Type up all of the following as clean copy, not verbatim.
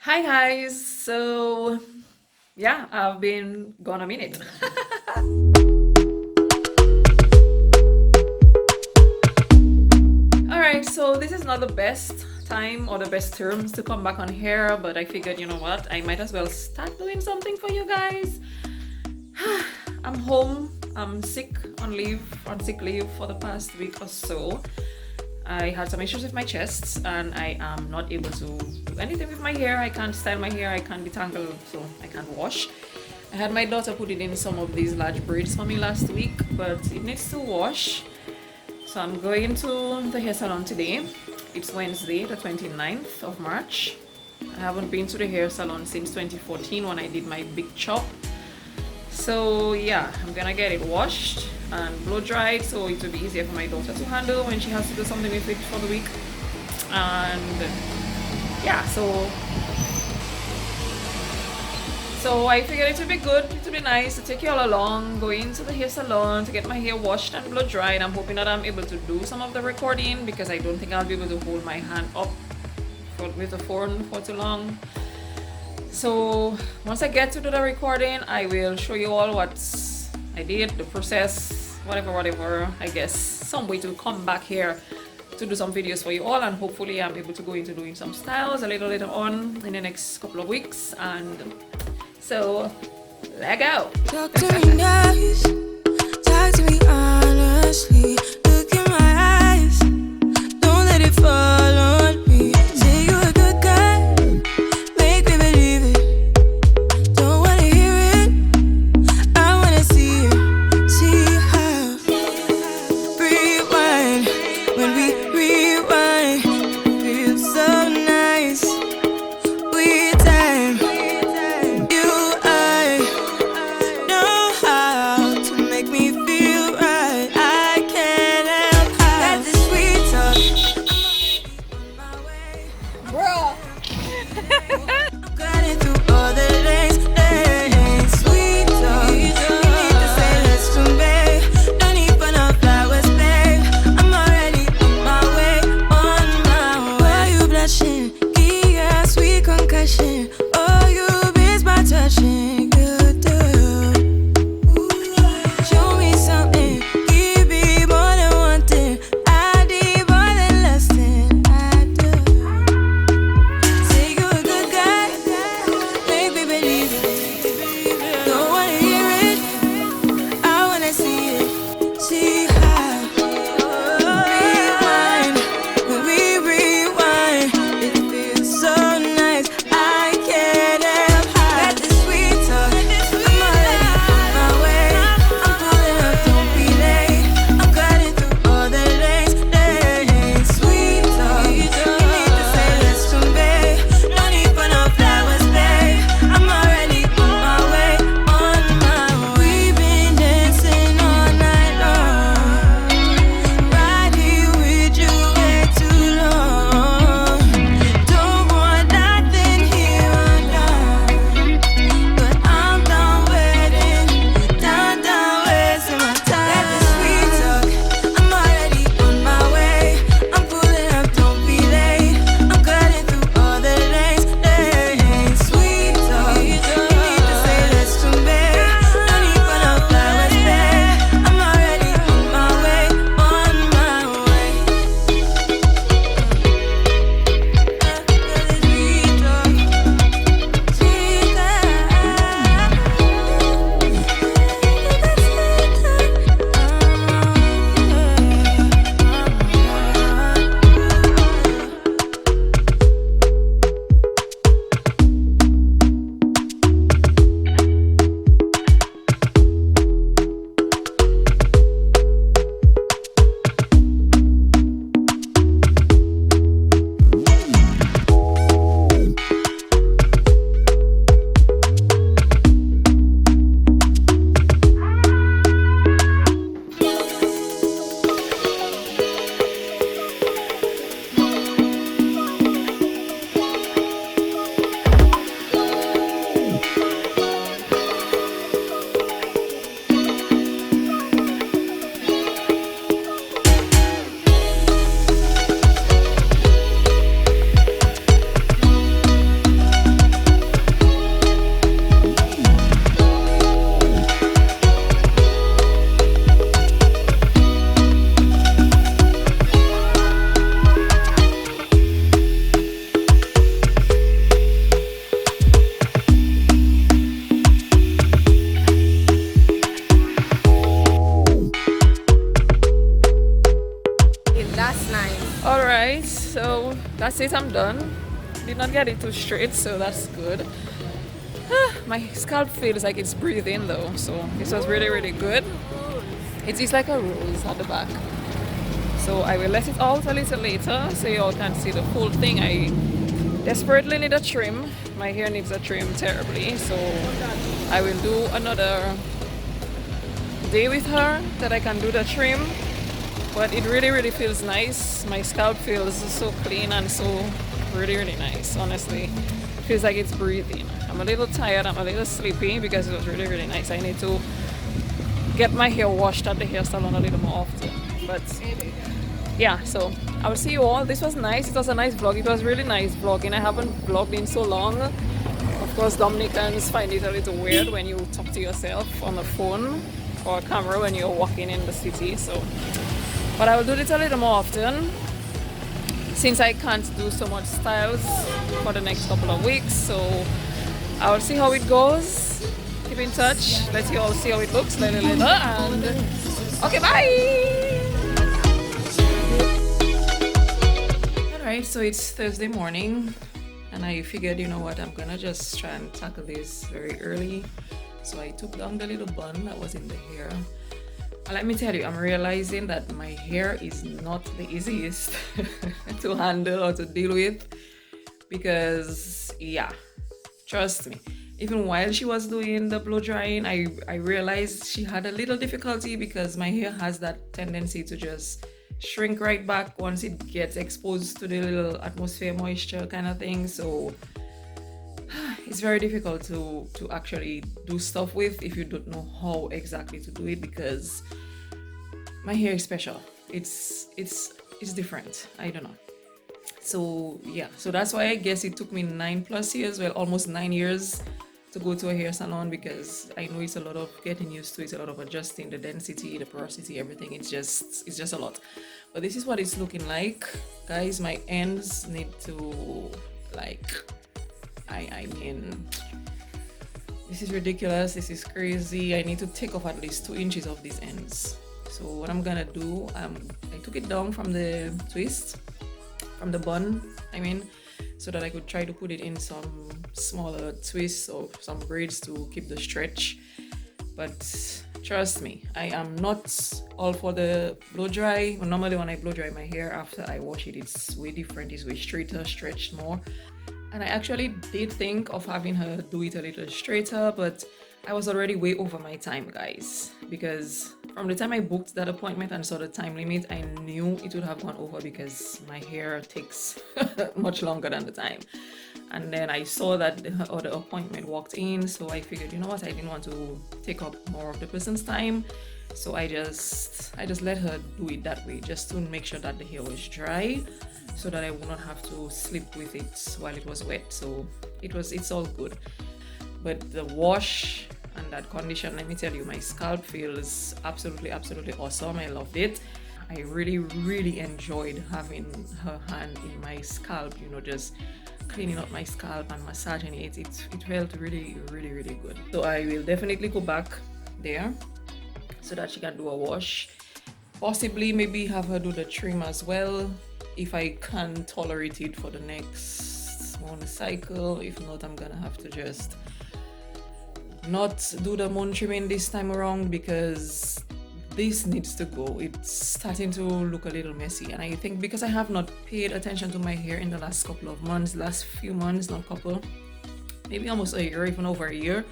Hi guys. So yeah, I've been gone a minute. All right, so this is not the best time or the best terms to come back on here, but I figured, you know what, I might as well start doing something for you guys. I'm home. I'm sick on sick leave for the past week or so. I had some issues with my chest and I am not able to do anything with my hair. I can't style my hair, I can't detangle, so I can't wash. I had my daughter put it in some of these large braids for me last week, but it needs to wash. So I'm going to the hair salon today. It's Wednesday, the 29th of March. I haven't been to the hair salon since 2014 when I did my big chop. So yeah, I'm gonna get it washed and blow dried so it will be easier for my daughter to handle when she has to do something with it for the week. And yeah, so I figured it would be good, it would be nice to take you all along, going to the hair salon to get my hair washed and blow dried. I'm hoping that I'm able to do some of the recording because I don't think I'll be able to hold my hand up with the phone for too long. So once I get to do the recording, I will show you all what I did, the process, whatever, I guess some way to come back here to do some videos for you all, and hopefully I'm able to go into doing some styles a little later on in the next couple of weeks. And so let go. Talk to me nice, talk to me honestly. Look in my eyes, don't let it fall on me. Say you're a good guy, make me believe it. Don't wanna hear it, I wanna see it. See how rewind, when we rewind, it feels so nice. We time, you I know how to make me feel right. I can't help how got this sweet talk on my way. Bro. Got it through all the lanes, sweet talk. You need to say let's convey. No need for no flowers, babe. I'm already on my way, on my way. Why you blushing? Yeah, sweet concussion. Oh, you miss my touching. You do. Show me something. Give me more than one thing. I need more than less than I do. Say you a good guy, make me believe it. Don't wanna hear it, I wanna see it. See how rewind, when we rewind, it feels so nice. I can't that's it, I'm done. Did not get it too straight, so that's good. My scalp feels like it's breathing though, so this was really, really good. It is like a rose at the back. So I will let it out a little later so you all can see the full thing. I desperately need a trim. My hair needs a trim terribly, so I will do another day with her that I can do the trim. But it really, really feels nice. My scalp feels so clean and so really, really nice, honestly. It feels like it's breathing. I'm a little tired, I'm a little sleepy because it was really, really nice. I need to get my hair washed at the hair salon a little more often. But yeah, so I will see you all. This was nice. It was a nice vlog. It was really nice vlogging. I haven't vlogged in so long. Of course, Dominicans find it a little weird when you talk to yourself on the phone or a camera when you're walking in the city. So, but I will do this a little more often since I can't do so much styles for the next couple of weeks. So I will see how it goes. Keep in touch. Let you all see how it looks later. And okay, bye. Alright, so it's Thursday morning and I figured, you know what, I'm gonna just try and tackle this very early. So I took down the little bun that was in the hair. And let me tell you, I'm realizing that my hair is not the easiest to handle or to deal with because, yeah, trust me. Even while she was doing the blow drying, I realized she had a little difficulty because my hair has that tendency to just shrink right back once it gets exposed to the little atmosphere moisture kind of thing. So it's very difficult to actually do stuff with if you don't know how exactly to do it because my hair is special. It's different. I don't know. So yeah, so that's why I guess it took me 9+ years, well, almost 9 years to go to a hair salon because I know it's a lot of getting used to, it's a lot of adjusting the density, the porosity, everything. It's just a lot. But this is what it's looking like, guys. My ends need to, like, I mean, this is ridiculous. This is crazy. I need to take off at least 2 inches of these ends. So what I'm gonna do, I took it down from the twist, from the bun, I mean, so that I could try to put it in some smaller twists or some braids to keep the stretch. But trust me, I am not all for the blow dry. Normally when I blow dry my hair after I wash it, it's way different. It's way straighter, stretched more. And I actually did think of having her do it a little straighter, but I was already way over my time, guys, because from the time I booked that appointment and saw the time limit, I knew it would have gone over because my hair takes much longer than the time. And then I saw that the other appointment walked in, so I figured, you know what, I didn't want to take up more of the person's time, so I just let her do it that way, just to make sure that the hair was dry, so that I would not have to sleep with it while it was wet. So it's all good. But the wash and that condition, let me tell you, my scalp feels absolutely awesome. I loved it. I really enjoyed having her hand in my scalp, you know, just cleaning up my scalp and massaging it. It felt really good. So I will definitely go back there so that she can do a wash, possibly maybe have her do the trim as well if I can tolerate it for the next one cycle. If not, I'm gonna have to just not do the moon trimming this time around because this needs to go. It's starting to look a little messy, and I think because I have not paid attention to my hair in the last couple of months, last few months, not couple, maybe almost a year, even over a year,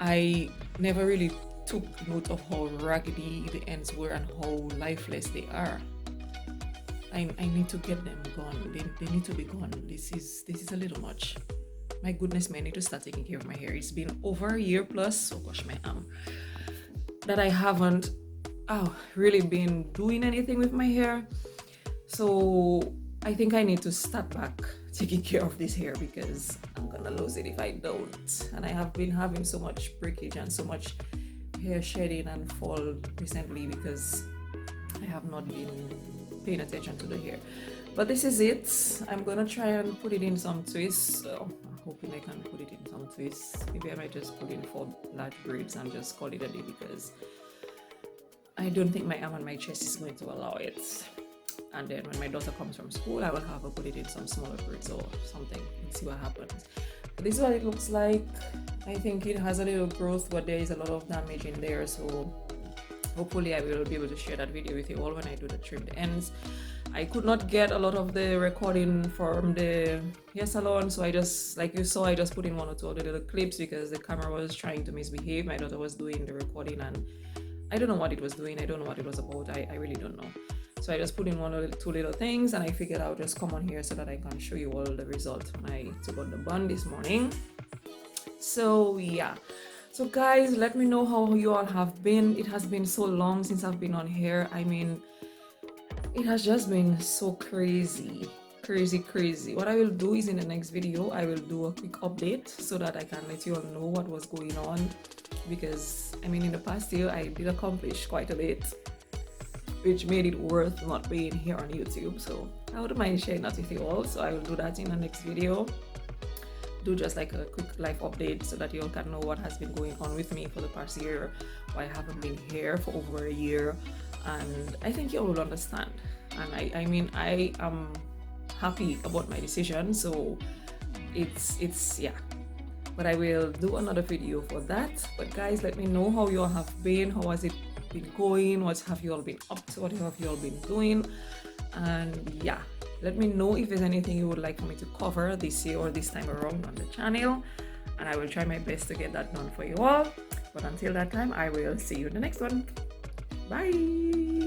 I never really took note of how raggedy the ends were and how lifeless they are. I need to get them gone. They need to be gone. This is a little much. My goodness, I need to start taking care of my hair. It's been over a year plus, oh gosh, my arm, that I haven't really been doing anything with my hair. So I think I need to start back taking care of this hair because I'm gonna lose it if I don't. And I have been having so much breakage and so much hair shedding and fall recently because I have not been paying attention to the hair. But this is it. I'm gonna try and put it in some twists. Hoping I can put it in some twists. Maybe I might just put in 4 large braids and just call it a day because I don't think my arm and my chest is going to allow it. and then when my daughter comes from school, I will have her put it in some smaller braids or something and see what happens. But this is what it looks like. I think it has a little growth, but there is a lot of damage in there, so hopefully I will be able to share that video with you all when I do the trimmed ends. I could not get a lot of the recording from the hair salon, so I just, like you saw, I just put in one or two of the little clips because the camera was trying to misbehave. My daughter was doing the recording and I don't know what it was doing. I don't know what it was about. I really don't know. So I just put in one or two little things, and I figured I'll just come on here so that I can show you all the result when I took out the bun this morning. So yeah. So guys, let me know how you all have been. It has been so long since I've been on here. I mean, it has just been so crazy. What I will do is in the next video, I will do a quick update so that I can let you all know what was going on, because I mean, in the past year, I did accomplish quite a bit, which made it worth not being here on YouTube. So I wouldn't mind sharing that with you all. So I will do that in the next video. Do just like a quick life update so that you all can know what has been going on with me for the past year, why I haven't been here for over a year, and I think you all will understand. And I mean, I am happy about my decision, so it's yeah. But I will do another video for that. But guys, let me know how you all have been. How has it been going? What have you all been up to? What have you all been doing? And yeah, let me know if there's anything you would like for me to cover this year or this time around on the channel, and I will try my best to get that done for you all. But until that time, I will see you in the next one. Bye.